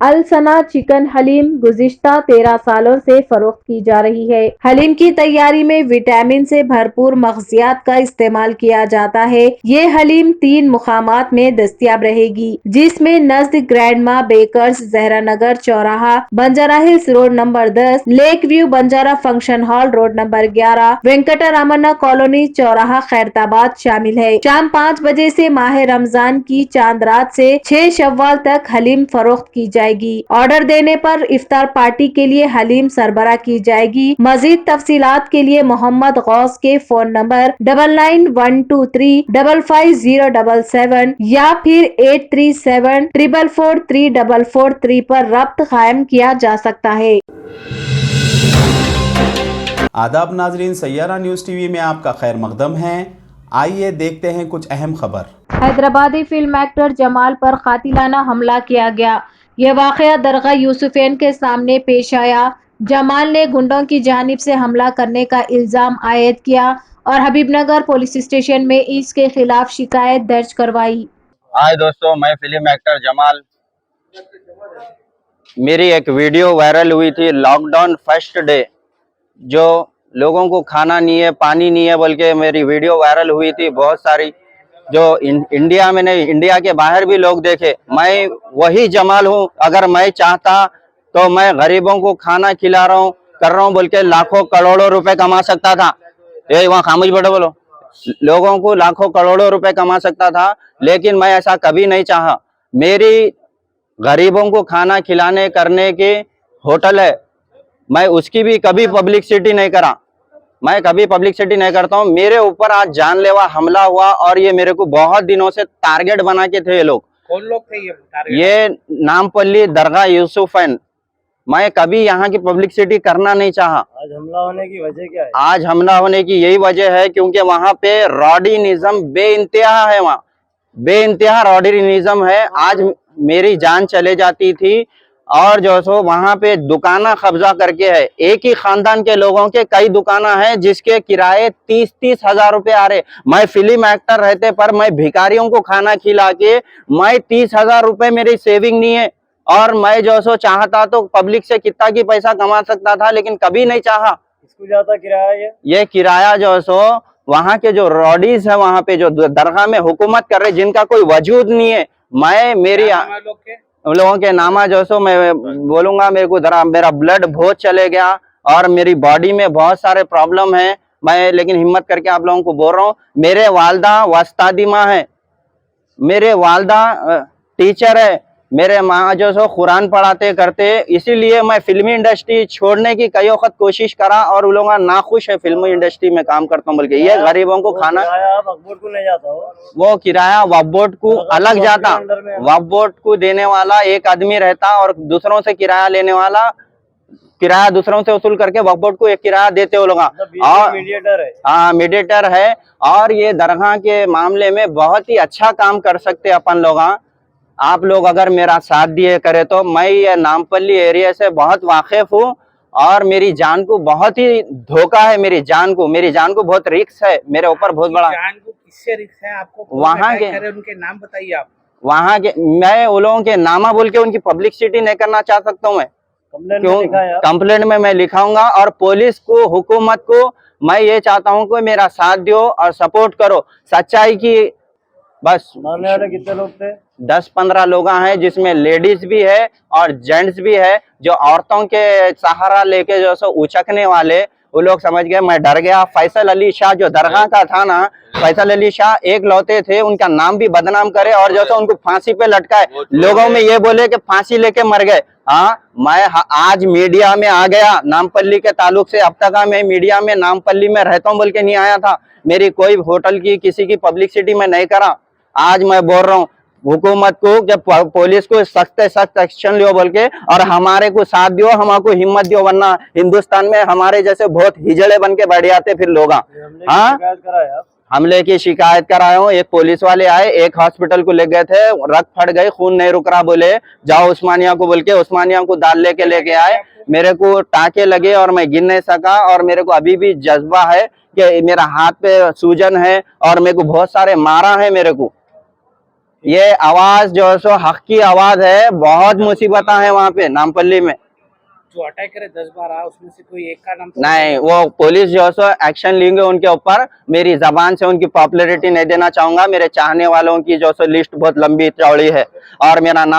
अलसना chicken haleem गुज़िश्ता 13 सालों से फरोख्त की जा रही है। हलीम की तैयारी में विटामिन से भरपूर मग़ज़ियात का इस्तेमाल किया जाता है। ये हलीम 3 मुकामात में दस्तयाब रहेगी, जिसमें नज़द ग्रैंडमा बेकर्स, जहरा नगर चौराहा, Banjara hills road number 10, lake view Banjara function hall road number 11, Venkataramanna colony चौराहा खैरताबाद शामिल है। शाम 5 बजे से माह रमजान की चांद रात से 6 शव्वाल तक हलीम फरोख्त की जाएगी। ऑर्डर देने पर इफ्तार पार्टी के लिए हलीम सरबराह की जाएगी। मजीद तफसीलात के लिए मोहम्मद गौस के फोन नंबर 9912355077 या फिर 8374443443 पर रब्त कायम किया जा सकता है। आदाब नाजरीन, सैयारा न्यूज़ टीवी में आपका खैर मकदम है। आइए देखते हैं कुछ अहम खबर। हैदराबादी फिल्म एक्टर जमाल पर कातिलाना हमला किया गया। यह वाकया दरगाह यूसुफैन के सामने पेश आया। जमाल ने गुंडों की जानिब से हमला करने का इल्जाम आयद किया और हबीबनगर पुलिस स्टेशन में इसके खिलाफ शिकायत दर्ज करवाई। हाय दोस्तों, मैं फिल्म एक्टर जमाल। मेरी एक वीडियो वायरल हुई थी लॉकडाउन फर्स्ट डे, जो लोगों को खाना नहीं है, पानी नहीं है, बल्कि मेरी वीडियो वायरल हुई थी। बहुत सारी जो इंडिया में नहीं, इंडिया के बाहर भी लोग देखे। मैं वही जमाल हूँ। अगर मैं चाहता तो मैं गरीबों को खाना खिला रहा हूँ, कर रहा हूँ, बोल के लाखों करोड़ों रुपए कमा सकता था। ये वहाँ खामोश बैठो, बोलो। लोगों को लाखों करोड़ों रुपए कमा सकता था, लेकिन मैं ऐसा कभी नहीं चाहा। मेरी गरीबों को खाना खिलाने करने की होटल है, मैं उसकी भी कभी पब्लिसिटी नहीं करा। मैं कभी पब्लिसिटी नहीं करता हूँ। मेरे ऊपर आज जानलेवा हमला हुआ और ये मेरे को बहुत दिनों से टारगेट बना के थे ये लोग। कौन लोग थे ये टारगेट? ये नामपल्ली दरगाह यूसुफैन। मैं कभी यहाँ की पब्लिसिटी करना नहीं चाहा। आज हमला होने की वजह क्या है? आज हमला होने की यही वजह है क्योंकि वहां पे रॉडीनिज्म बेइंतहा है। वहाँ बेइंतहा रॉडीनिज्म है। आज मेरी जान चले जाती थी। और जो सो वहां पे दुकाना कब्जा करके है। एक ही खानदान के लोगों के कई दुकाना है जिसके किराए 30-30 हजार रुपए आ रहे। मैं फिल्म एक्टर रहते पर मैं भिखारियों को खाना खिला के मैं 30,000 रुपए मेरी सेविंग नहीं है। और मैं जो सो चाहता तो पब्लिक से कितना की पैसा कमा सकता था, लेकिन कभी नहीं चाहा। इसको ज्यादा किराया ये किराया जो सो वहां के जो रॉडीज है, वहां पे जो दरगाह में हुकूमत कर रहे, जिनका कोई वजूद नहीं है। मैं मेरी उन लोगों के नामा जो सो मैं बोलूंगा। मेरे को मेरा ब्लड बहुत चले गया और मेरी बॉडी में बहुत सारे प्रॉब्लम है। मैं लेकिन हिम्मत करके आप लोगों को बोल रहा हूँ। मेरे वालदा वस्तादी माँ है, मेरे वालदा टीचर है, मेरे माँ जो सो कुरान पढ़ाते करते। इसीलिए मैं फिल्मी इंडस्ट्री छोड़ने की कई वक्त कोशिश करा और उन लोग नाखुश है फिल्मी इंडस्ट्री में काम करता हूँ बोल के। ये गरीबों को खाना को नहीं जाता हो? वो किराया वक्फ बोर्ड को अलग जाता। वक्फ बोर्ड को देने वाला एक आदमी रहता और दूसरों से किराया लेने वाला किराया दूसरों से वसूल करके वक्फ बोर्ड को एक किराया देते हो लोग। और मीडिएटर है। हाँ, मीडिएटर है। और ये दरगाह के मामले में बहुत ही अच्छा काम कर सकते अपन लोग। आप लोग अगर मेरा साथ दिए करे तो मैं ये नामपल्ली एरिया से बहुत वाकिफ हूँ और मेरी जान को बहुत ही धोखा है। मेरी जान को बहुत रिस्क है। मेरे ऊपर बहुत बड़ा जान को किससे रिस्क है? आपको वहाँ के उनके नाम बताइए आप। वहाँ के मैं उन लोगों के नामा बोल के उनकी पब्लिसिटी नहीं करना चाह सकता हूँ। मैं क्यों कंप्लेंट में मैं लिखाऊंगा। और पुलिस को, हुकूमत को मैं ये चाहता हूँ कि मेरा साथ दो और सपोर्ट करो सच्चाई की। बस मारने वाले कितने लोग थे? 10-15 लोग हैं, जिसमें लेडीज भी है और जेंट्स भी है। जो औरतों के सहारा लेके जो सो उचकने वाले, वो लोग समझ गए। मैं डर गया। फैसल अली शाह जो दरगाह का था ना, फैसल अली शाह एक लौते थे, उनका नाम भी बदनाम करे और जो सो उनको फांसी पे लटकाए। लोगों में ये बोले कि फांसी लेके मर गए। हाँ, मैं आज मीडिया में आ गया नामपल्ली के ताल्लुक से। अब तक मैं मीडिया में नामपल्ली में रहता हूँ बोल के नहीं आया था। मेरी कोई होटल की किसी की पब्लिसिटी में नहीं करा। आज मैं बोल रहा हूँ हुकूमत को कि पुलिस को सख्त सख्त एक्शन लियो बोल के, और हमारे को साथ दियो, हमारे को हिम्मत दियो, वरना हिंदुस्तान में हमारे जैसे बहुत हिजड़े बन के बैठ जाते फिर लोग। हाँ, हमले की शिकायत कराया हूँ। एक पुलिस वाले आए, एक हॉस्पिटल को ले गए थे, रक्त फट गई, खून नहीं रुक रहा, बोले जाओ उस्मानिया को बोल के उस्मानिया को दाल लेके आए। मेरे को टाके लगे और मैं गिन नहीं सका। और मेरे को अभी भी जज्बा है कि मेरा हाथ पे सूजन है और मेरे को बहुत सारे मारा है मेरे को। ये आवाज जो है सो हक की आवाज है। बहुत मुसीबत है वहाँ पे नामपल्ली में। जो अटैक करे 10-12 उसमें से कोई एक का नाम तो नहीं, वो पुलिस जो है सो एक्शन लेंगे उनके ऊपर। मेरी जबान से उनकी पॉपुलैरिटी नहीं देना चाहूंगा। मेरे चाहने वालों की जो सो लिस्ट बहुत लंबी चौड़ी है और मेरा नाम